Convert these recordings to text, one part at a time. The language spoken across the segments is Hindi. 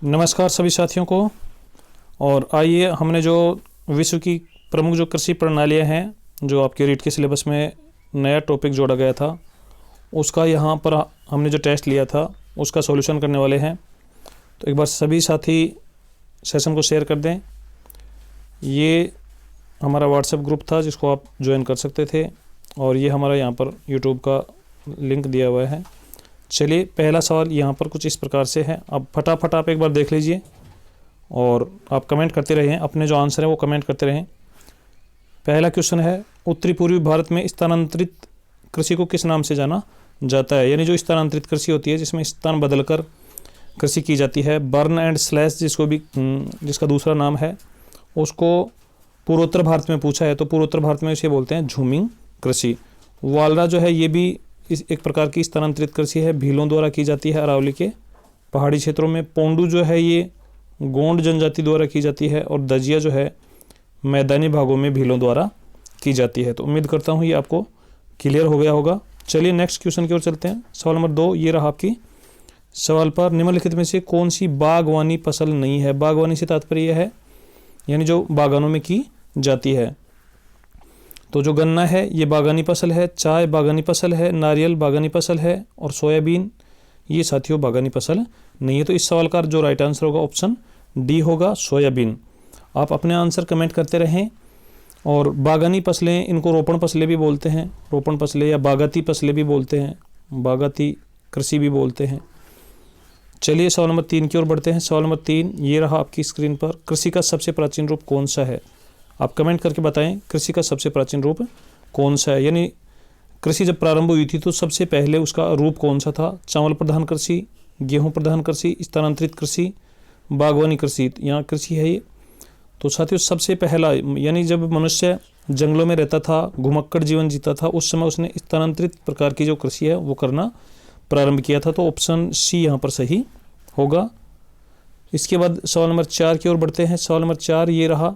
नमस्कार सभी साथियों को। और आइए, हमने जो विश्व की प्रमुख जो कृषि प्रणालियां हैं, जो आपके रीट के सिलेबस में नया टॉपिक जोड़ा गया था, उसका यहाँ पर हमने जो टेस्ट लिया था उसका सॉल्यूशन करने वाले हैं। तो एक बार सभी साथी सेशन को शेयर कर दें। ये हमारा व्हाट्सएप ग्रुप था जिसको आप ज्वाइन कर सकते थे, और ये हमारा यहाँ पर यूट्यूब का लिंक दिया हुआ है। चलिए, पहला सवाल यहाँ पर कुछ इस प्रकार से है। अब फटाफट आप एक बार देख लीजिए और आप कमेंट करते रहें, अपने जो आंसर है वो कमेंट करते रहें। पहला क्वेश्चन है, उत्तरी पूर्वी भारत में स्थानांतरित कृषि को किस नाम से जाना जाता है? यानी जो स्थानांतरित कृषि होती है जिसमें स्थान बदलकर कृषि की जाती है, बर्न एंड स्लैश जिसका दूसरा नाम है, उसको पूर्वोत्तर भारत में पूछा है। तो पूर्वोत्तर भारत में इसे बोलते हैं झूमिंग कृषि। वालरा जो है ये भी इस एक प्रकार की स्थानांतरित कृषि है, भीलों द्वारा की जाती है अरावली के पहाड़ी क्षेत्रों में। पोंडू जो है ये गोंड जनजाति द्वारा की जाती है, और दजिया जो है मैदानी भागों में भीलों द्वारा की जाती है। तो उम्मीद करता हूँ ये आपको क्लियर हो गया होगा। चलिए नेक्स्ट क्वेश्चन की ओर चलते हैं। सवाल नंबर 2 ये रहा आपकी। सवाल पर निम्नलिखित में से कौन सी बागवानी फसल नहीं है? बागवानी से तात्पर्य है यानी जो बागानों में की जाती है। तो जो गन्ना है ये बागानी फसल है, चाय बागानी फसल है, नारियल बागानी फसल है, और सोयाबीन ये साथियों बागानी फसल नहीं है। तो इस सवाल का जो राइट आंसर होगा ऑप्शन डी होगा, सोयाबीन। आप अपने आंसर कमेंट करते रहें। और बागानी फसलें, इनको रोपण फसलें भी बोलते हैं, रोपण फसलें या बागाती फसलें भी बोलते हैं, बागाती कृषि भी बोलते हैं। चलिए सवाल नंबर 3 की ओर बढ़ते हैं। सवाल नंबर 3 ये रहा आपकी स्क्रीन पर। कृषि का सबसे प्राचीन रूप कौन सा है? आप कमेंट करके बताएं कृषि का सबसे प्राचीन रूप कौन सा है। यानी कृषि जब प्रारंभ हुई थी तो सबसे पहले उसका रूप कौन सा था? चावल प्रधान कृषि, गेहूं प्रधान कृषि, स्थानांतरित कृषि, बागवानी कृषि। यहाँ कृषि है ये। तो साथियों सबसे पहला, यानी जब मनुष्य जंगलों में रहता था, घुमक्कड़ जीवन जीता था, उस समय उसने स्थानांतरित प्रकार की जो कृषि है वो करना प्रारंभ किया था। तो ऑप्शन सी यहाँ पर सही होगा। इसके बाद सवाल नंबर 4 की ओर बढ़ते हैं। सवाल नंबर 4 ये रहा।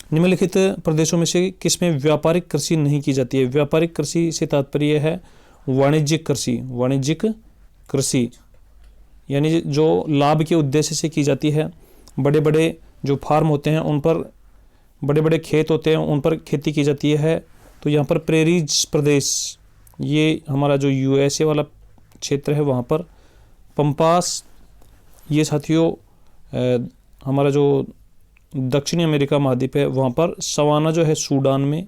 निम्नलिखित प्रदेशों में से किसमें व्यापारिक कृषि नहीं की जाती है? व्यापारिक कृषि से तात्पर्य है वाणिज्यिक कृषि। वाणिज्यिक कृषि यानी जो लाभ के उद्देश्य से की जाती है। बड़े बड़े जो फार्म होते हैं उन पर, बड़े बड़े खेत होते हैं उन पर खेती की जाती है। तो यहाँ पर प्रेरीज प्रदेश, ये हमारा जो यूएसए वाला क्षेत्र है वहाँ पर, पंपास ये साथियों हमारा जो दक्षिणी अमेरिका महाद्वीप है वहाँ पर, सवाना जो है सूडान में,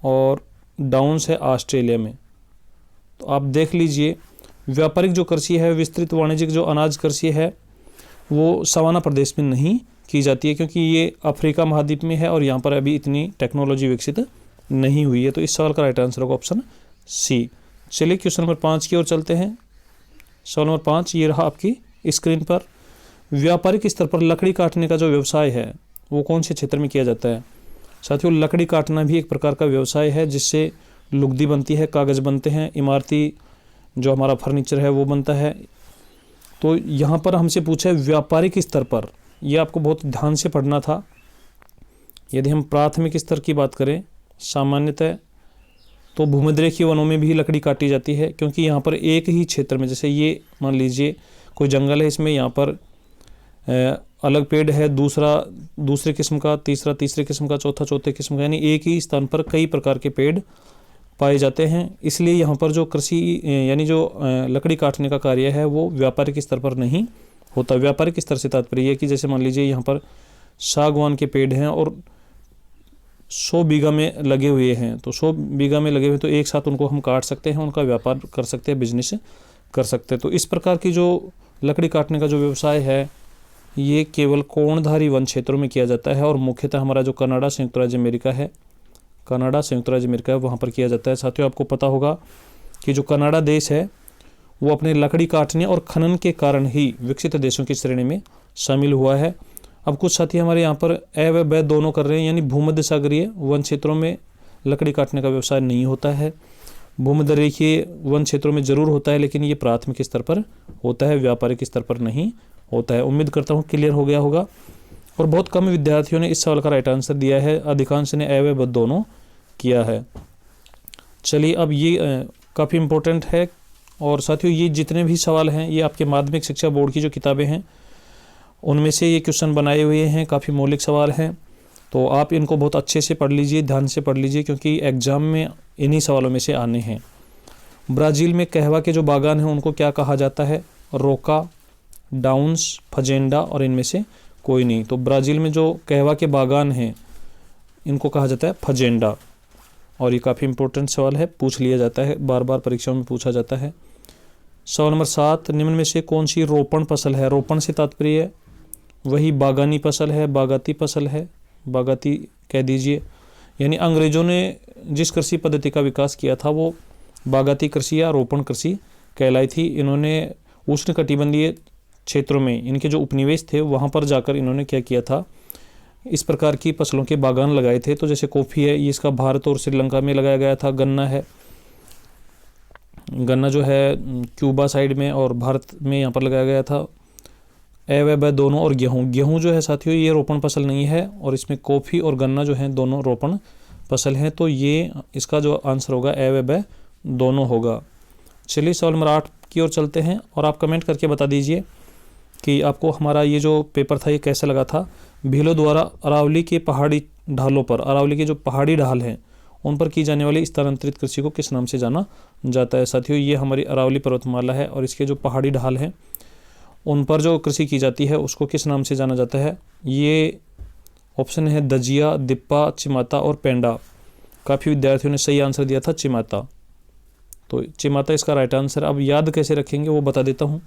और डाउन्स है ऑस्ट्रेलिया में। तो आप देख लीजिए व्यापारिक जो कृषि है, विस्तृत वाणिज्यिक जो अनाज कृषि है वो सवाना प्रदेश में नहीं की जाती है, क्योंकि ये अफ्रीका महाद्वीप में है और यहाँ पर अभी इतनी टेक्नोलॉजी विकसित नहीं हुई है। तो इस सवाल का राइट आंसर होगा ऑप्शन सी। चलिए क्वेश्चन नंबर 5 की ओर चलते हैं। सवाल नंबर 5 ये रहा आपकी स्क्रीन पर। व्यापारिक स्तर पर लकड़ी काटने का जो व्यवसाय है वो कौन से क्षेत्र में किया जाता है? साथियों लकड़ी काटना भी एक प्रकार का व्यवसाय है, जिससे लुगदी बनती है, कागज़ बनते हैं, इमारती जो हमारा फर्नीचर है वो बनता है। तो यहाँ पर हमसे पूछा है व्यापारिक स्तर पर, ये आपको बहुत ध्यान से पढ़ना था। यदि हम प्राथमिक स्तर की बात करें सामान्यतः, तो भूमध्यरेखीय वनों में भी लकड़ी काटी जाती है, क्योंकि यहाँ पर एक ही क्षेत्र में, जैसे ये मान लीजिए कोई जंगल है, इसमें यहाँ पर अलग पेड़ है, दूसरे किस्म का, तीसरे किस्म का, चौथे किस्म का, यानी एक ही स्थान पर कई प्रकार के पेड़ पाए जाते हैं। इसलिए यहाँ पर जो कृषि यानी जो लकड़ी काटने का कार्य है वो व्यापारिक स्तर पर नहीं होता। व्यापारिक स्तर से तात्पर्य है कि जैसे मान लीजिए यहाँ पर सागवान के पेड़ हैं और 100 बीघा में लगे हुए हैं, तो 100 बीघा में लगे हुए तो एक साथ उनको हम काट सकते हैं, उनका व्यापार कर सकते हैं, बिजनेस कर सकते हैं। तो इस प्रकार की जो लकड़ी काटने का जो व्यवसाय है ये केवल कोणधारी वन क्षेत्रों में किया जाता है, और मुख्यतः हमारा जो कनाडा संयुक्त राज्य अमेरिका है, वहाँ पर किया जाता है। साथियों आपको पता होगा कि जो कनाडा देश है वो अपने लकड़ी काटने और खनन के कारण ही विकसित देशों की श्रेणी में शामिल हुआ है। अब कुछ साथी हमारे यहाँ पर अवैध दोनों कर रहे हैं, यानी भूमध्य सागरीय वन क्षेत्रों में लकड़ी काटने का व्यवसाय नहीं होता है, भूमध्यरेखीय वन क्षेत्रों में जरूर होता है, लेकिन ये प्राथमिक स्तर पर होता है, व्यापारिक स्तर पर नहीं होता है। उम्मीद करता हूँ क्लियर हो गया होगा। और बहुत कम विद्यार्थियों ने इस सवाल का राइट आंसर दिया है, अधिकांश ने अवैध दोनों किया है। चलिए अब ये काफ़ी इम्पोर्टेंट है, और साथियों ये जितने भी सवाल हैं ये आपके माध्यमिक शिक्षा बोर्ड की जो किताबें हैं उनमें से ये क्वेश्चन बनाए हुए हैं, काफ़ी मौलिक सवाल हैं। तो आप इनको बहुत अच्छे से पढ़ लीजिए, ध्यान से पढ़ लीजिए, क्योंकि एग्ज़ाम में इन्हीं सवालों में से आने हैं। ब्राज़ील में कहवा के जो बागान हैं उनको क्या कहा जाता है? रोका, डाउन्स, फजेंडा और इनमें से कोई नहीं। तो ब्राज़ील में जो कहवा के बागान हैं इनको कहा जाता है फजेंडा। और ये काफ़ी इंपॉर्टेंट सवाल है, पूछ लिया जाता है, बार बार परीक्षाओं में पूछा जाता है। सवाल नंबर 7, निम्न में से कौन सी रोपण फसल है? रोपण से तात्पर्य वही बागानी फसल है, बागाती फसल है, बागाती कह दीजिए। यानी अंग्रेज़ों ने जिस कृषि पद्धति का विकास किया था वो बागाती कृषि या रोपण कृषि कहलाई थी। इन्होंने उष्णकटिबंधीय क्षेत्रों में इनके जो उपनिवेश थे वहाँ पर जाकर इन्होंने क्या किया था, इस प्रकार की फसलों के बागान लगाए थे। तो जैसे कॉफ़ी है, ये इसका भारत और श्रीलंका में लगाया गया था। गन्ना है, गन्ना जो है क्यूबा साइड में और भारत में यहाँ पर लगाया गया था। व दोनों। और गेहूँ जो है साथियों ये रोपण फसल नहीं है, और इसमें कॉफ़ी और गन्ना जो है दोनों रोपण फसल हैं। तो ये इसका जो आंसर होगा व दोनों होगा। चलिए सवाल नंबर 8 की ओर चलते हैं, और आप कमेंट करके बता दीजिए कि आपको हमारा ये जो पेपर था ये कैसा लगा था। भीलों द्वारा अरावली के पहाड़ी ढालों पर, अरावली के जो पहाड़ी ढाल हैं उन पर की जाने वाली स्थानांतरित कृषि को किस नाम से जाना जाता है? साथियों ये हमारी अरावली पर्वतमाला है, और इसके जो पहाड़ी ढाल हैं उन पर जो कृषि की जाती है उसको किस नाम से जाना जाता है? ये ऑप्शन है दजिया, दिप्पा, चिमाता और पेंडा। काफ़ी विद्यार्थियों ने सही आंसर दिया था चिमाता। तो चिमाता इसका राइट आंसर। अब याद कैसे रखेंगे वो बता देता हूँ।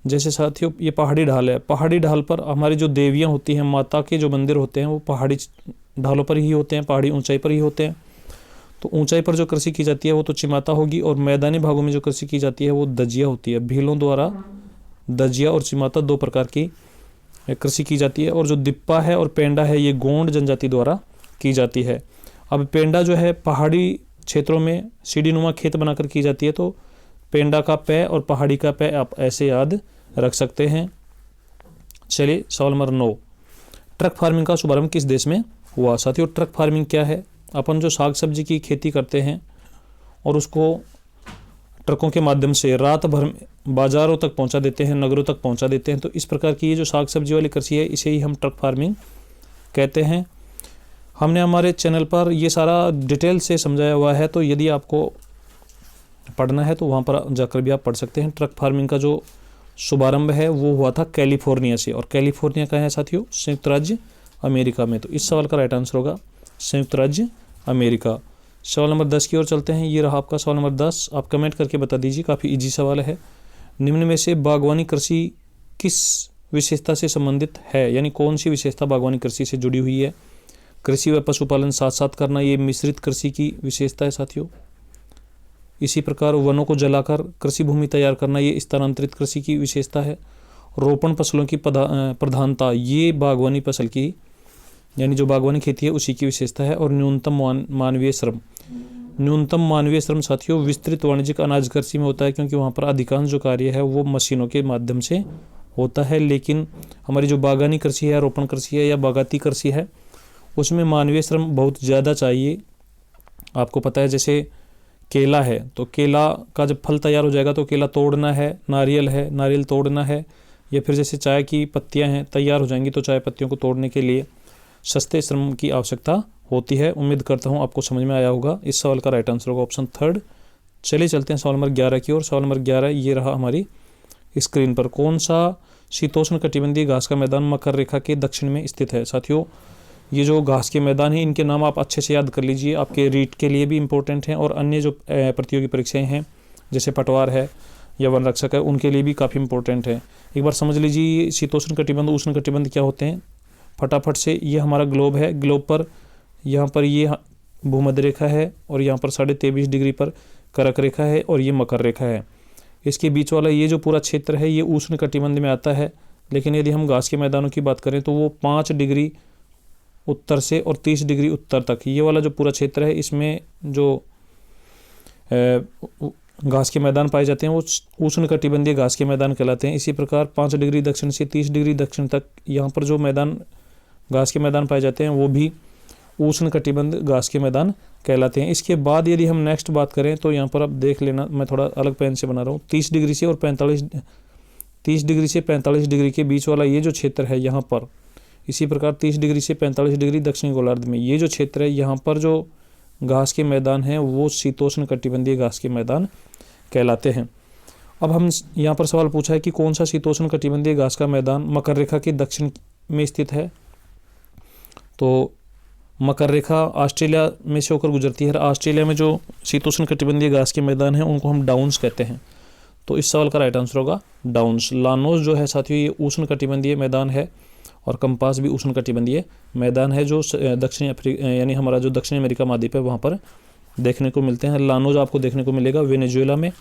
जैसे साथियों ये पहाड़ी ढाल है, पहाड़ी ढाल पर हमारी जो देवियाँ होती हैं, माता के जो मंदिर होते हैं वो पहाड़ी ढालों पर ही होते हैं, पहाड़ी ऊंचाई पर ही होते हैं। तो ऊंचाई पर जो कृषि की जाती है वो तो चिमाता होगी, और मैदानी भागों में जो कृषि की जाती है वो दजिया होती है। भीलों द्वारा दजिया और चिमाता 2 प्रकार की कृषि की जाती है। और जो दिप्पा है और पेंडा है ये गोंड जनजाति द्वारा की जाती है। अब पेंडा जो है पहाड़ी क्षेत्रों में सीढ़ीनुमा खेत बनाकर की जाती है। तो पेंडा का पै और पहाड़ी का पै आप ऐसे याद रख सकते हैं। चलिए सवाल नंबर 9, ट्रक फार्मिंग का शुभारंभ किस देश में हुआ? साथियों ट्रक फार्मिंग क्या है? अपन जो साग सब्जी की खेती करते हैं और उसको ट्रकों के माध्यम से रात भर में बाज़ारों तक पहुंचा देते हैं, नगरों तक पहुंचा देते हैं। तो इस प्रकार की ये जो साग सब्जी वाली कृषि है इसे ही हम ट्रक फार्मिंग कहते हैं। हमने हमारे चैनल पर ये सारा डिटेल से समझाया हुआ है, तो यदि आपको पढ़ना है तो वहाँ पर जाकर भी आप पढ़ सकते हैं। ट्रक फार्मिंग का जो शुभारंभ है वो हुआ था कैलिफोर्निया से, और कैलिफोर्निया का है साथियों संयुक्त राज्य अमेरिका में। तो इस सवाल का राइट आंसर होगा संयुक्त राज्य अमेरिका। सवाल नंबर 10 की ओर चलते हैं। ये रहा आपका सवाल नंबर 10। आप कमेंट करके बता दीजिए, काफ़ी इजी सवाल है। निम्न में से बागवानी कृषि किस विशेषता से संबंधित है? यानी कौन सी विशेषता बागवानी कृषि से जुड़ी हुई है? कृषि व पशुपालन साथ साथ करना ये मिश्रित कृषि की विशेषता है साथियों। इसी प्रकार वनों को जलाकर कृषि भूमि तैयार करना ये स्थानांतरित कृषि की विशेषता है। रोपण फसलों की प्रधानता ये बागवानी फसल की यानी जो बागवानी खेती है उसी की विशेषता है। और न्यूनतम मानवीय श्रम, न्यूनतम मानवीय श्रम साथियों विस्तृत वाणिज्यिक अनाज कृषि में होता है, क्योंकि वहाँ पर अधिकांश जो कार्य है वो मशीनों के माध्यम से होता है। लेकिन हमारी जो बागवानी कृषि है, रोपण कृषि है या बागाती कृषि है उसमें मानवीय श्रम बहुत ज़्यादा चाहिए। आपको पता है जैसे केला है, तो केला का जब फल तैयार हो जाएगा तो केला तोड़ना है, नारियल है नारियल तोड़ना है, या फिर जैसे चाय की पत्तियां हैं तैयार हो जाएंगी तो चाय पत्तियों को तोड़ने के लिए सस्ते श्रम की आवश्यकता होती है। उम्मीद करता हूँ आपको समझ में आया होगा। इस सवाल का राइट आंसर होगा ऑप्शन 3। चलिए चलते हैं सवाल नंबर 11 की ओर। सवाल नंबर 11 ये रहा हमारी स्क्रीन पर। कौन सा शीतोष्ण कटिबंधीय घास का मैदान मकर रेखा के दक्षिण में स्थित है? साथियों ये जो घास के मैदान हैं इनके नाम आप अच्छे से याद कर लीजिए, आपके रीट के लिए भी इम्पोर्टेंट हैं और अन्य जो प्रतियोगी परीक्षाएं हैं जैसे पटवार है या वन रक्षक है उनके लिए भी काफ़ी इंपॉर्टेंट है। एक बार समझ लीजिए शीतोष्ण कटिबंध उष्ण कटिबंध क्या होते हैं फटाफट से। ये हमारा ग्लोब है, ग्लोब पर यहाँ पर ये भूमध्य रेखा है और यहाँ पर 23.5 डिग्री पर कर्क रेखा है और ये मकर रेखा है। इसके बीच वाला ये जो पूरा क्षेत्र है ये उष्ण कटिबंध में आता है। लेकिन यदि हम घास के मैदानों की बात करें तो वो 5 डिग्री उत्तर से और 30 डिग्री उत्तर तक ये वाला जो पूरा क्षेत्र है इसमें जो घास के मैदान पाए जाते हैं वो उष्ण कटिबंधीय घास के मैदान कहलाते हैं। इसी प्रकार 5 डिग्री दक्षिण से 30 डिग्री दक्षिण तक यहाँ पर जो मैदान घास के मैदान पाए जाते हैं वो भी उष्ण कटिबंध घास के मैदान कहलाते हैं। इसके बाद यदि हम नेक्स्ट बात करें तो यहाँ पर आप देख लेना, मैं थोड़ा अलग पेन से बना रहा हूँ। 30 डिग्री से 45 डिग्री के बीच वाला ये जो क्षेत्र है यहाँ पर, इसी प्रकार 30 डिग्री से 45 डिग्री दक्षिणी गोलार्ध में ये जो क्षेत्र है, यहाँ पर जो घास के मैदान हैं वो शीतोष्ण कटिबंधीय घास के मैदान कहलाते हैं। अब हम यहाँ पर सवाल पूछा है कि कौन सा शीतोष्ण कटिबंधीय घास का मैदान मकर रेखा के दक्षिण में स्थित है। तो मकर रेखा ऑस्ट्रेलिया में से होकर गुजरती है। ऑस्ट्रेलिया में जो शीतोष्ण कटिबंधीय घास के मैदान हैं उनको हम डाउन्स कहते हैं। तो इस सवाल का राइट आंसर होगा डाउन्स। लानोस जो है साथियों ये उष्ण कटिबंधीय मैदान है और कंपास भी उष्ण कटिबंधीय मैदान है जो दक्षिणी अफ्रीका यानी हमारा जो दक्षिणी अमेरिका महाद्वीप है वहाँ पर देखने को मिलते हैं। लानोस आपको देखने को मिलेगा वेनेजुएला में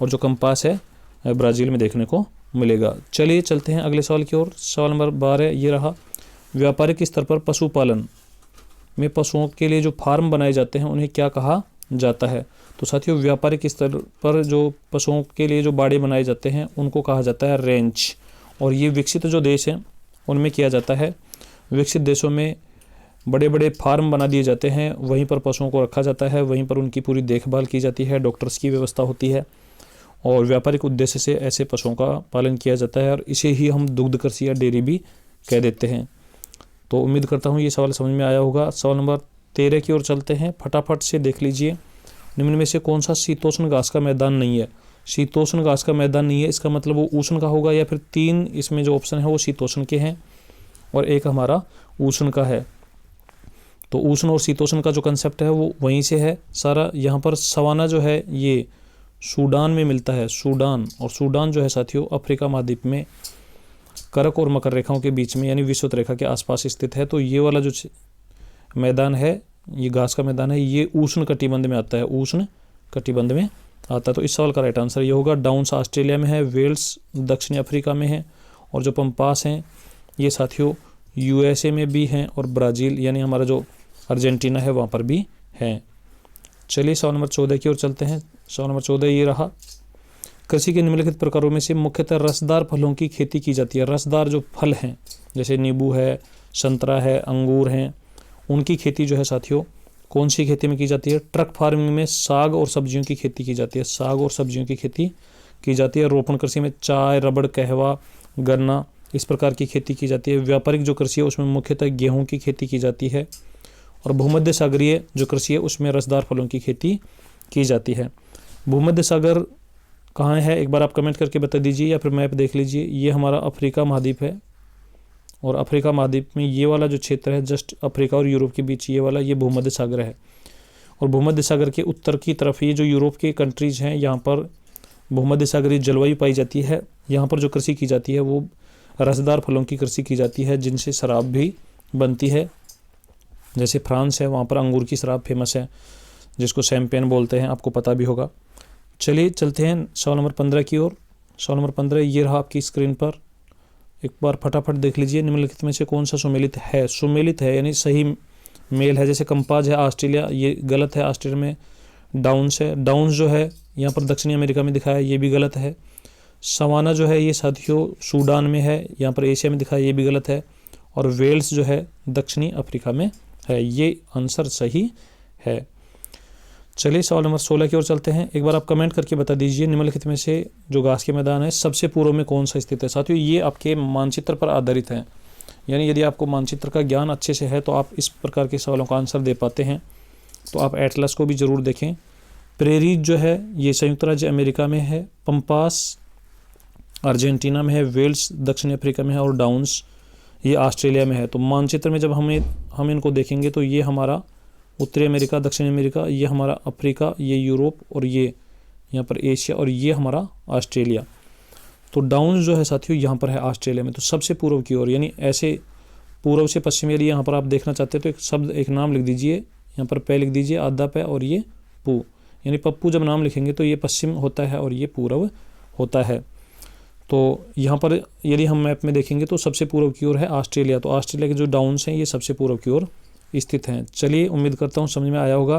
और जो कंपास है ब्राज़ील में देखने को मिलेगा। चलिए चलते हैं अगले सवाल की ओर। सवाल नंबर 12 ये रहा, व्यापारिक स्तर पर पशुपालन में पशुओं के लिए जो फार्म बनाए जाते हैं उन्हें क्या कहा जाता है। तो साथियों व्यापारिक स्तर पर जो पशुओं के लिए जो बाड़े बनाए जाते हैं उनको कहा जाता है रेंच। और ये विकसित जो देश हैं उनमें किया जाता है। विकसित देशों में बड़े बड़े फार्म बना दिए जाते हैं, वहीं पर पशुओं को रखा जाता है, वहीं पर उनकी पूरी देखभाल की जाती है, डॉक्टर्स की व्यवस्था होती है और व्यापारिक उद्देश्य से ऐसे पशुओं का पालन किया जाता है और इसे ही हम दुग्ध कृषि या डेयरी भी कह देते हैं। तो उम्मीद करता हूँ ये सवाल समझ में आया होगा। सवाल नंबर 13 की ओर चलते हैं, फटाफट से देख लीजिए। निम्न में से कौन सा शीतोष्ण घास का मैदान नहीं है। शीतोष्ण घास का मैदान नहीं है, इसका मतलब वो उष्ण का होगा या फिर 3 इसमें जो ऑप्शन है वो शीतोष्ण के हैं और एक हमारा उष्ण का है। तो उष्ण और शीतोष्ण का जो कंसेप्ट है वो वहीं से है सारा। यहाँ पर सवाना जो है ये सूडान में मिलता है, सूडान, और सूडान जो है साथियों अफ्रीका महाद्वीप में करक और मकर रेखाओं के बीच में यानी विषुवत रेखा के आसपास स्थित है। तो ये वाला जो मैदान है, ये घास का मैदान है, ये उष्ण कटिबंध में आता है, उष्ण कटिबंध में आता है। तो इस सवाल का राइट आंसर ये होगा। डाउन्स ऑस्ट्रेलिया में है, वेल्स दक्षिणी अफ्रीका में है और जो पंपास हैं ये साथियों यूएसए में भी हैं और ब्राज़ील यानी हमारा जो अर्जेंटीना है वहाँ पर भी है। चलिए सवाल नंबर 14 की ओर चलते हैं। सवाल नंबर 14 ये रहा, कृषि के निम्नलिखित प्रकारों में से मुख्यतः रसदार फलों की खेती की जाती है। रसदार जो फल हैं जैसे नींबू है, संतरा है, अंगूर हैं, उनकी खेती जो है साथियों कौन सी खेती में की जाती है। ट्रक फार्मिंग में साग और सब्जियों की खेती की जाती है, साग और सब्जियों की खेती की जाती है। रोपण कृषि में चाय, रबड़, कहवा, गन्ना इस प्रकार की खेती की जाती है। व्यापारिक जो कृषि है उसमें मुख्यतः गेहूं की खेती की जाती है और भूमध्य सागरीय जो कृषि है उसमें रसदार फलों की खेती की जाती है। भूमध्य सागर कहाँ है एक बार आप कमेंट करके बता दीजिए या फिर मैप देख लीजिए। ये हमारा अफ्रीका महाद्वीप है और अफ्रीका महाद्वीप में ये वाला जो क्षेत्र है जस्ट अफ्रीका और यूरोप के बीच ये वाला, ये भूमध्य सागर है। और भूमध्य सागर के उत्तर की तरफ ये जो यूरोप के कंट्रीज़ हैं यहाँ पर भूमध्य सागरीय जलवायु पाई जाती है। यहाँ पर जो कृषि की जाती है वो रसदार फलों की कृषि की जाती है जिनसे शराब भी बनती है। जैसे फ्रांस है वहाँ पर अंगूर की शराब फेमस है जिसको शैंपेन बोलते हैं, आपको पता भी होगा। चलिए चलते हैं सवाल नंबर 15 की ओर। सवाल नंबर 15 ये रहा आपकी स्क्रीन पर, एक बार फटाफट देख लीजिए। निम्नलिखित में से कौन सा सुमेलित है। सुमेलित है यानी सही मेल है। जैसे कंपास है ऑस्ट्रेलिया, ये गलत है, ऑस्ट्रेलिया में डाउन्स है। डाउन्स जो है यहाँ पर दक्षिणी अमेरिका में दिखाया, ये भी गलत है। सवाना जो है ये साथियों सूडान में है, यहाँ पर एशिया में दिखाया, ये भी गलत है। और वेल्स जो है दक्षिणी अफ्रीका में है, ये आंसर सही है। चलिए सवाल नंबर 16 की ओर चलते हैं। एक बार आप कमेंट करके बता दीजिए निम्नलिखित में से जो घास के मैदान है सबसे पूर्व में कौन सा स्थित है। साथियों ये आपके मानचित्र पर आधारित है, यानी यदि आपको मानचित्र का ज्ञान अच्छे से है तो आप इस प्रकार के सवालों का आंसर दे पाते हैं। तो आप एटलस को भी ज़रूर देखें। प्रेरीज जो है ये संयुक्त राज्य अमेरिका में है, पंपास अर्जेंटीना में है, वेल्स दक्षिण अफ्रीका में है और डाउन्स ये ऑस्ट्रेलिया में है। तो मानचित्र में जब हम इनको देखेंगे तो ये हमारा उत्तरी अमेरिका, दक्षिण अमेरिका, ये हमारा अफ्रीका, ये यूरोप और ये यहाँ पर एशिया और ये हमारा ऑस्ट्रेलिया। तो डाउन्स जो है साथियों यहाँ पर है ऑस्ट्रेलिया में। तो सबसे पूर्व की ओर यानी ऐसे पूर्व से पश्चिम यदि यहाँ पर आप देखना चाहते हैं तो एक शब्द एक नाम लिख दीजिए, यहाँ पर पै लिख दीजिए, आधा पै और ये पू, यानी पप्पू जब नाम लिखेंगे तो ये पश्चिम होता है और ये पूर्व होता है। तो यहाँ पर यदि हम मैप में देखेंगे तो सबसे पूर्व की ओर है ऑस्ट्रेलिया। तो ऑस्ट्रेलिया के जो डाउन्स हैं ये सबसे पूर्व की ओर स्थित हैं। चलिए उम्मीद करता हूँ समझ में आया होगा।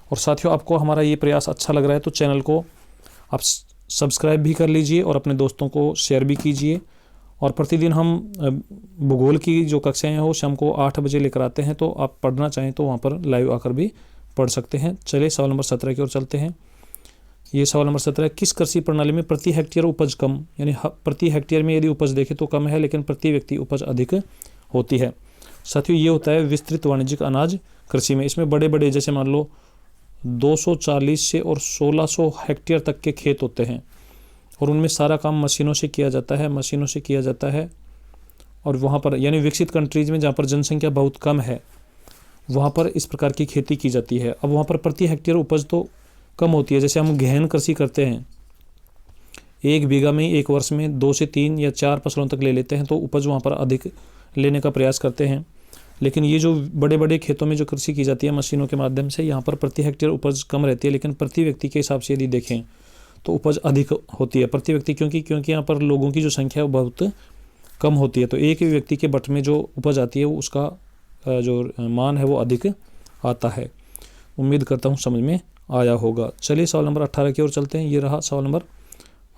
और साथियों आपको हमारा ये प्रयास अच्छा लग रहा है तो चैनल को आप सब्सक्राइब भी कर लीजिए और अपने दोस्तों को शेयर भी कीजिए और प्रतिदिन हम भूगोल की जो कक्षाएं हैं वो शाम को 8 बजे लेकर आते हैं, तो आप पढ़ना चाहें तो वहाँ पर लाइव आकर भी पढ़ सकते हैं। चलिए सवाल नंबर 17 की ओर चलते हैं। ये सवाल नंबर 17, किस कृषि प्रणाली में प्रति हेक्टेयर उपज कम, यानी प्रति हेक्टेयर में यदि उपज देखें तो कम है, लेकिन प्रति व्यक्ति उपज अधिक होती है। साथियों ये होता है विस्तृत वाणिज्यिक अनाज कृषि में। इसमें बड़े बड़े जैसे मान लो 240 से और 1600 हेक्टेयर तक के खेत होते हैं, और उनमें सारा काम मशीनों से किया जाता है। और वहाँ पर यानी विकसित कंट्रीज में जहाँ पर जनसंख्या बहुत कम है वहाँ पर इस प्रकार की खेती की जाती है। अब वहाँ पर प्रति हेक्टेयर उपज तो कम होती है। जैसे हम गहन कृषि करते हैं, 1 बीघा में एक वर्ष में 2 से 3 या 4 फसलों तक ले लेते हैं, तो उपज वहाँ पर अधिक लेने का प्रयास करते हैं। लेकिन ये जो बड़े बड़े खेतों में जो कृषि की जाती है मशीनों के माध्यम से, यहाँ पर प्रति हेक्टेयर उपज कम रहती है, लेकिन प्रति व्यक्ति के हिसाब से यदि देखें तो उपज अधिक होती है प्रति व्यक्ति, क्योंकि यहाँ पर लोगों की जो संख्या है वो बहुत कम होती है। तो एक ही व्यक्ति के बट में जो उपज आती है वो उसका जो मान है वो अधिक आता है। उम्मीद करता हूँ समझ में आया होगा। चलिए सवाल नंबर 18 की ओर चलते हैं। ये रहा सवाल नंबर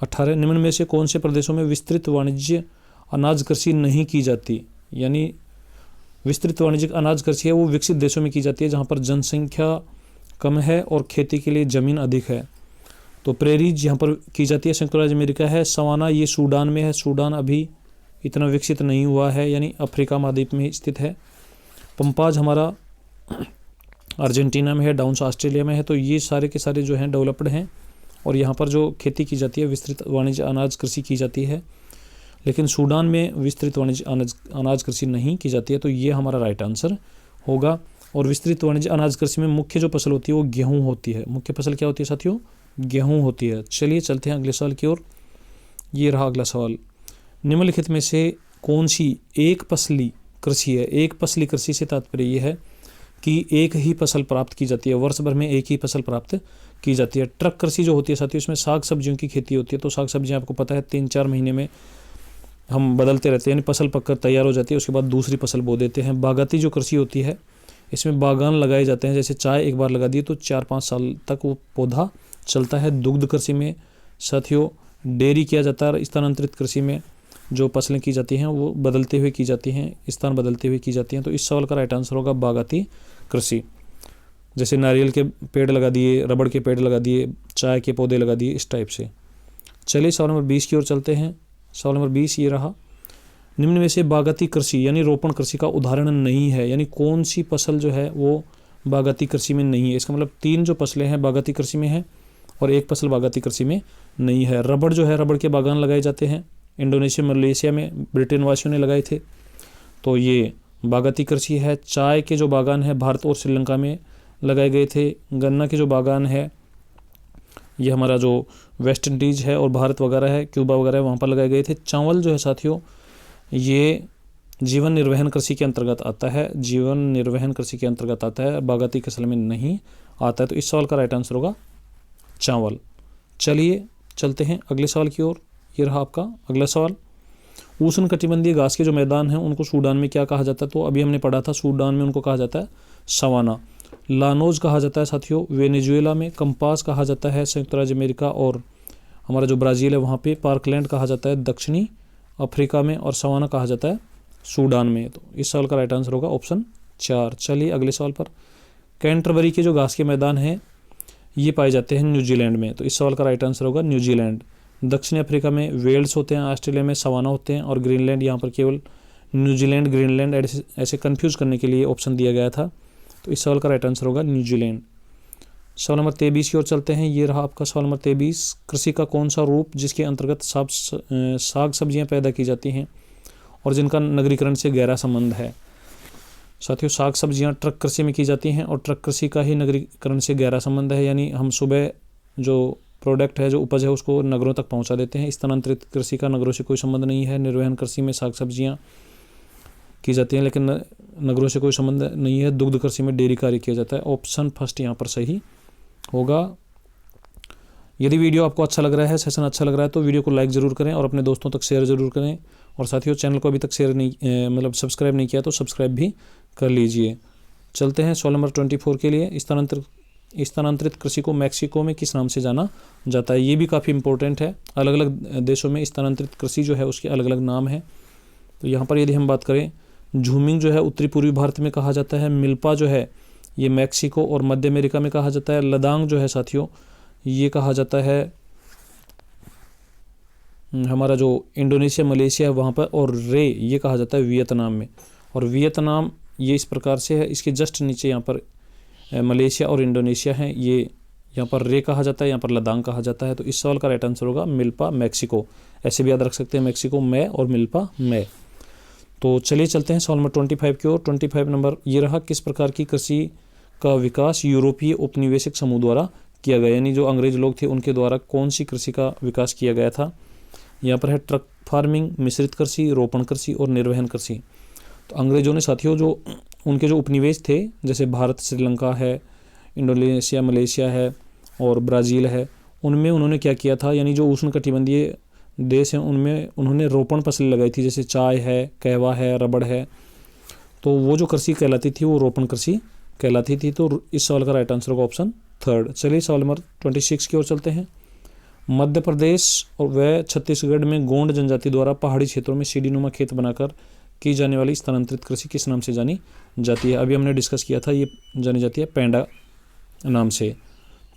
18, निम्न में से कौन से प्रदेशों में विस्तृत वाणिज्य अनाज कृषि नहीं की जाती, यानी विस्तृत वाणिज्यिक अनाज कृषि है वो विकसित देशों में की जाती है जहाँ पर जनसंख्या कम है और खेती के लिए ज़मीन अधिक है। तो प्रेरीज यहाँ पर की जाती है संयुक्त राज्य अमेरिका है। सवाना ये सूडान में है, सूडान अभी इतना विकसित नहीं हुआ है, यानी अफ्रीका महाद्वीप में स्थित है। पंपाज हमारा अर्जेंटीना में है, डाउन्स ऑस्ट्रेलिया में है। तो ये सारे के सारे जो हैं डेवलप्ड हैं, और यहाँ पर जो खेती की जाती है विस्तृत वाणिज्य अनाज कृषि की जाती है। लेकिन सूडान में विस्तृत वाणिज्य अनाज कृषि नहीं की जाती है, तो ये हमारा राइट आंसर होगा। और विस्तृत वाणिज्य अनाज कृषि में मुख्य जो फसल होती है वो गेहूँ होती है। मुख्य फसल क्या होती है साथियों? गेहूँ होती है। चलिए चलते हैं अगले सवाल की ओर। ये रहा अगला सवाल, निम्नलिखित में से कौन सी एक फसली कृषि है? एक फसली कृषि से तात्पर्य ये है कि एक ही फसल प्राप्त की जाती है, वर्ष भर में एक ही फसल प्राप्त की जाती है। ट्रक कृषि जो होती है साथियों, इसमें साग सब्जियों की खेती होती है। तो साग सब्जियां आपको पता है 3-4 महीने में हम बदलते रहते हैं, यानी फसल पककर तैयार हो जाती है, उसके बाद दूसरी फसल बो देते हैं। बागाती जो कृषि होती है इसमें बागान लगाए जाते हैं। जैसे चाय एक बार लगा दिए तो 4-5 साल तक वो पौधा चलता है। दुग्ध कृषि में साथियों डेयरी किया जाता है। स्थानांतरित कृषि में जो फसलें की जाती हैं वो बदलते हुए की जाती हैं, स्थान बदलते हुए की जाती हैं। तो इस सवाल का राइट आंसर होगा बागाती कृषि। जैसे नारियल के पेड़ लगा दिए, रबड़ के पेड़ लगा दिए, चाय के पौधे लगा दिए, इस टाइप से। चलिए सवाल नंबर 20 की ओर चलते हैं। सवाल नंबर 20 ये रहा, निम्न में से बागाती कृषि यानी रोपण कृषि का उदाहरण नहीं है, यानी कौन सी फसल जो है वो बागाती कृषि में नहीं है। इसका मतलब 3 जो फसलें हैं बागाती कृषि में है और 1 फसल बागाती कृषि में नहीं है। रबड़ जो है, रबड़ के बागान लगाए जाते हैं। इंडोनेशिया मलेशिया में ब्रिटेन वासियों ने लगाए थे, तो ये बागाती कृषि है। चाय के जो बागान है भारत और श्रीलंका में लगाए गए थे। गन्ना के जो बागान है ये हमारा जो वेस्ट इंडीज है और भारत वगैरह है, क्यूबा वगैरह वहाँ पर लगाए गए थे। चावल जो है साथियों ये जीवन निर्वहन कृषि के अंतर्गत आता है, जीवन निर्वहन कृषि के अंतर्गत आता है, बागाती फसल में नहीं आता है। तो इस सवाल का राइट आंसर होगा चावल। चलिए चलते हैं अगले सवाल की ओर। ये रहा आपका अगला सवाल, उष्ण कटिबंधीय घास के जो मैदान हैं उनको सूडान में क्या कहा जाता है? तो अभी हमने पढ़ा था सूडान में उनको कहा जाता है सवाना। लानोज कहा जाता है साथियों वेनेजुएला में। कंपास कहा जाता है संयुक्त राज्य अमेरिका और हमारा जो ब्राज़ील है वहाँ पे। पार्कलैंड कहा जाता है दक्षिणी अफ्रीका में, और सवाना कहा जाता है सूडान में। तो इस सवाल का राइट आंसर होगा ऑप्शन 4। चलिए अगले सवाल पर, कैंटरबरी के जो घास के मैदान हैं ये पाए जाते हैं न्यूजीलैंड में। तो इस सवाल का राइट आंसर होगा न्यूजीलैंड। दक्षिणी अफ्रीका में वेल्स होते हैं, ऑस्ट्रेलिया में सवाना होते हैं, और ग्रीनलैंड यहाँ पर केवल न्यूजीलैंड ग्रीनलैंड ऐसे कंफ्यूज करने के लिए ऑप्शन दिया गया था। तो इस सवाल का राइट आंसर होगा न्यूजीलैंड। सवाल नंबर 23 की ओर चलते हैं। ये रहा आपका सवाल नंबर 23, कृषि का कौन सा रूप जिसके अंतर्गत साग सब्जियाँ पैदा की जाती हैं और जिनका नगरीकरण से गहरा संबंध है? साथियों साग सब्जियाँ ट्रक कृषि में की जाती हैं और ट्रक कृषि का ही नगरीकरण से गहरा संबंध है, यानी हम सुबह जो प्रोडक्ट है जो उपज है उसको नगरों तक पहुंचा देते हैं। स्थानांतरित कृषि का नगरों से कोई संबंध नहीं है। निर्वहन कृषि में साग सब्जियां की जाती हैं लेकिन नगरों से कोई संबंध नहीं है। दुग्ध कृषि में डेयरी कार्य किया जाता है। ऑप्शन फर्स्ट यहाँ पर सही होगा। यदि वीडियो आपको अच्छा लग रहा है, सेशन अच्छा लग रहा है, तो वीडियो को लाइक ज़रूर करें और अपने दोस्तों तक शेयर ज़रूर करें। और साथियों चैनल को अभी तक शेयर नहीं सब्सक्राइब नहीं किया तो सब्सक्राइब भी कर लीजिए। चलते हैं सवाल नंबर 24 के लिए। स्थानांतरित स्थानांतरित कृषि को मैक्सिको में किस नाम से जाना जाता है? ये भी काफ़ी इंपॉर्टेंट है। अलग अलग देशों में स्थानांतरित कृषि जो है उसके अलग अलग नाम है। तो यहाँ पर यदि हम बात करें, झूमिंग जो है उत्तरी पूर्वी भारत में कहा जाता है। मिल्पा जो है ये मैक्सिको और मध्य अमेरिका में कहा जाता है। लदांग जो है साथियों ये कहा जाता है हमारा जो इंडोनेशिया मलेशिया है वहाँ पर, और रे ये कहा जाता है वियतनाम में। और वियतनाम ये इस प्रकार से है, इसके जस्ट नीचे यहाँ पर मलेशिया और इंडोनेशिया है, ये यहाँ पर रे कहा जाता है, यहाँ पर लदांग कहा जाता है। तो इस सवाल का राइट आंसर होगा मिल्पा मैक्सिको। ऐसे भी याद रख सकते हैं, मैक्सिको में और मिल्पा में। तो चलिए चलते हैं सवाल नंबर 25 की ओर। 25 नंबर ये रहा, किस प्रकार की कृषि का विकास यूरोपीय उपनिवेशिक समूह द्वारा किया गया? यानी जो अंग्रेज लोग थे उनके द्वारा कौन सी कृषि का विकास किया गया था? यहाँ पर है ट्रक फार्मिंग, मिश्रित कृषि, रोपण कृषि और निर्वहन कृषि। तो अंग्रेजों ने साथियों जो उनके जो उपनिवेश थे, जैसे भारत, श्रीलंका है, इंडोनेशिया, मलेशिया है और ब्राज़ील है, उनमें उन्होंने क्या किया था, यानी जो उष्णकटिबंधीय देश हैं उनमें उन्होंने रोपण फसल लगाई थी, जैसे चाय है, कहवा है, रबड़ है। तो वो जो कृषि कहलाती थी वो रोपण कृषि कहलाती थी। तो इस सवाल का राइट आंसर होगा ऑप्शन 3। चलिए सवाल नंबर 26 की ओर चलते हैं। मध्य प्रदेश और व छत्तीसगढ़ में गोंड जनजाति द्वारा पहाड़ी क्षेत्रों में सीढ़ीनुमा खेत बनाकर की जाने वाली स्थानांतरित कृषि किस नाम से जानी जाती है? अभी हमने डिस्कस किया था, ये जानी जाती है पेंडा नाम से।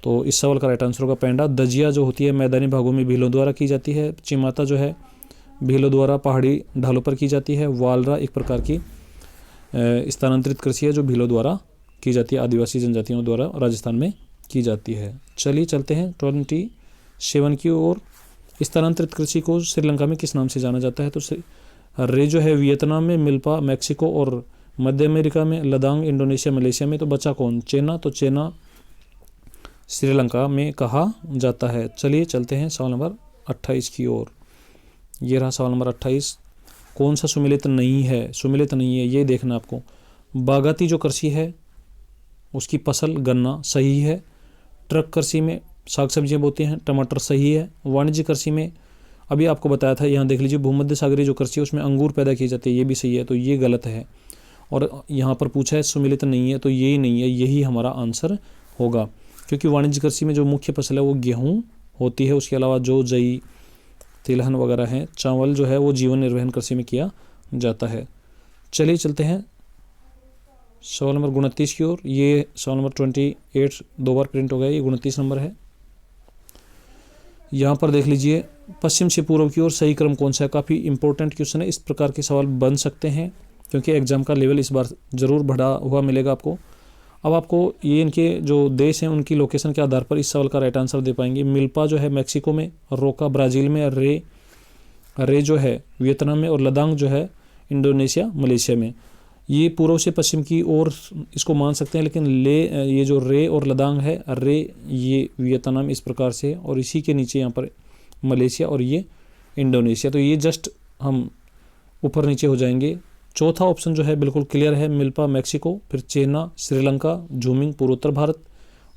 तो इस सवाल का राइट आंसर होगा पेंडा। दजिया जो होती है मैदानी भागों में भीलों द्वारा की जाती है। चिमाता जो है भीलों द्वारा पहाड़ी ढालों पर की जाती है। वालरा एक प्रकार की स्थानांतरित कृषि है जो भीलों द्वारा की जाती है, आदिवासी जनजातियों द्वारा राजस्थान में की जाती है। चलिए चलते हैं 27 की ओर। स्थानांतरित कृषि को श्रीलंका में किस नाम से जाना जाता है? तो रे जो है वियतनाम में, मिल्पा मैक्सिको और मध्य अमेरिका में, लदांग इंडोनेशिया मलेशिया में। तो बचा कौन? चेना। तो चेना श्रीलंका में कहा जाता है। चलिए चलते हैं सवाल नंबर 28 की ओर। ये रहा सवाल नंबर 28। कौन सा सुमेलित नहीं है? सुमेलित नहीं है ये देखना आपको। बागाती जो कृषि है उसकी फसल गन्ना सही है। ट्रक कृषि में साग सब्जियां बोती हैं, टमाटर सही है। वाणिज्य कृषि में अभी आपको बताया था, यहाँ देख लीजिए, भूमध्य सागरीय जो कृषि है उसमें अंगूर पैदा किए जाते हैं, ये भी सही है। तो ये गलत है। और यहाँ पर पूछा है सुमेलित नहीं है, तो यही नहीं है, यही हमारा आंसर होगा। क्योंकि वाणिज्य कृषि में जो मुख्य फसल है वो गेहूँ होती है, उसके अलावा जो जई, तिलहन वगैरह हैं। चावल जो है वो जीवन निर्वहन कृषि में किया जाता है। चलिए चलते हैं सवाल नंबर 29 की ओर। ये सवाल नंबर 28 दो बार प्रिंट हो गया, ये 29 नंबर है। यहाँ पर देख लीजिए, पश्चिम से पूर्व की ओर सही क्रम कौन सा है? काफ़ी इंपॉर्टेंट क्वेश्चन है। इस प्रकार के सवाल बन सकते हैं क्योंकि एग्जाम का लेवल इस बार ज़रूर बढ़ा हुआ मिलेगा आपको। अब आपको ये इनके जो देश हैं उनकी लोकेशन के आधार पर इस सवाल का राइट आंसर दे पाएंगे। मिल्पा जो है मैक्सिको में, रोका ब्राज़ील में, रे जो है वियतनाम में और लदांग जो है इंडोनेशिया मलेशिया में। ये पूर्व से पश्चिम की ओर इसको मान सकते हैं, लेकिन ये जो रे और लदांग है, रे ये वियतनाम इस प्रकार से, और इसी के नीचे यहाँ पर मलेशिया और ये इंडोनेशिया। तो ये जस्ट हम ऊपर नीचे हो जाएंगे। चौथा ऑप्शन जो है बिल्कुल क्लियर है, मिल्पा मैक्सिको, फिर चेना श्रीलंका, झूमिंग पूर्वोत्तर भारत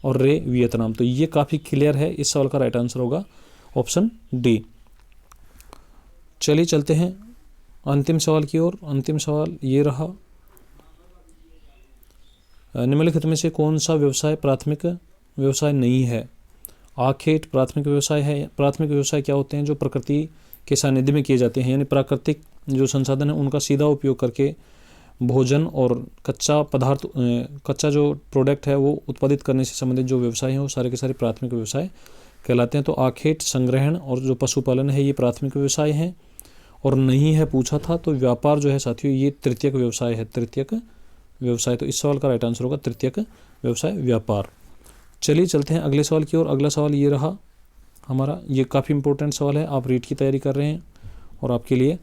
और रे वियतनाम। तो ये काफ़ी क्लियर है। इस सवाल का राइट आंसर होगा ऑप्शन डी। चलिए चलते हैं अंतिम सवाल की ओर। अंतिम सवाल ये रहा, निम्नलिखित में से कौन सा व्यवसाय प्राथमिक व्यवसाय नहीं है? आखेट प्राथमिक व्यवसाय है। प्राथमिक व्यवसाय क्या होते हैं? जो प्रकृति के सानिध्य में किए जाते हैं, यानी प्राकृतिक जो संसाधन है उनका सीधा उपयोग करके भोजन और कच्चा जो प्रोडक्ट है वो उत्पादित करने से संबंधित जो व्यवसाय हैं वो सारे के सारे प्राथमिक व्यवसाय कहलाते हैं। तो आखेट, संग्रहण और जो पशुपालन है ये प्राथमिक व्यवसाय हैं। और नहीं है पूछा था, तो व्यापार जो है साथियों ये तृतीयक व्यवसाय है, तृतीयक व्यवसाय। तो इस सवाल का राइट आंसर होगा तृतीयक व्यवसाय, व्यापार। चलिए चलते हैं अगले सवाल की ओर। अगला सवाल ये रहा हमारा, ये काफ़ी इंपॉर्टेंट सवाल है। आप रीट की तैयारी कर रहे हैं और आपके लिए,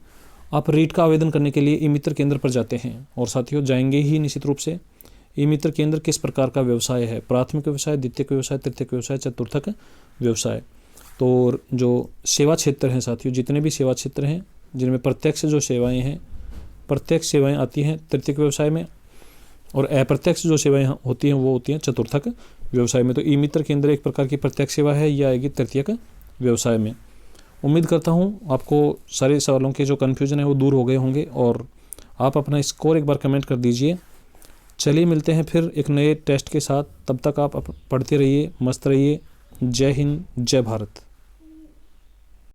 आप रीट का आवेदन करने के लिए ई मित्र केंद्र पर जाते हैं, और साथियों जाएंगे ही निश्चित रूप से। ई मित्र केंद्र किस प्रकार का व्यवसाय है? प्राथमिक व्यवसाय, द्वितीयक व्यवसाय, तृतीयक व्यवसाय, चतुर्थक व्यवसाय। तो जो सेवा क्षेत्र हैं साथियों, जितने भी सेवा क्षेत्र हैं जिनमें प्रत्यक्ष जो सेवाएँ हैं, प्रत्यक्ष सेवाएँ आती हैं तृतीयक व्यवसाय में, और अप्रत्यक्ष जो सेवाएं होती हैं वो होती हैं चतुर्थक व्यवसाय में। तो ई मित्र केंद्र एक प्रकार की प्रत्यक्ष सेवा है, यह आएगी तृतीयक व्यवसाय में। उम्मीद करता हूँ आपको सारे सवालों के जो कन्फ्यूजन है वो दूर हो गए होंगे, और आप अपना स्कोर एक बार कमेंट कर दीजिए। चलिए मिलते हैं फिर एक नए टेस्ट के साथ। तब तक आप पढ़ते रहिए, मस्त रहिए। जय हिंद, जय भारत।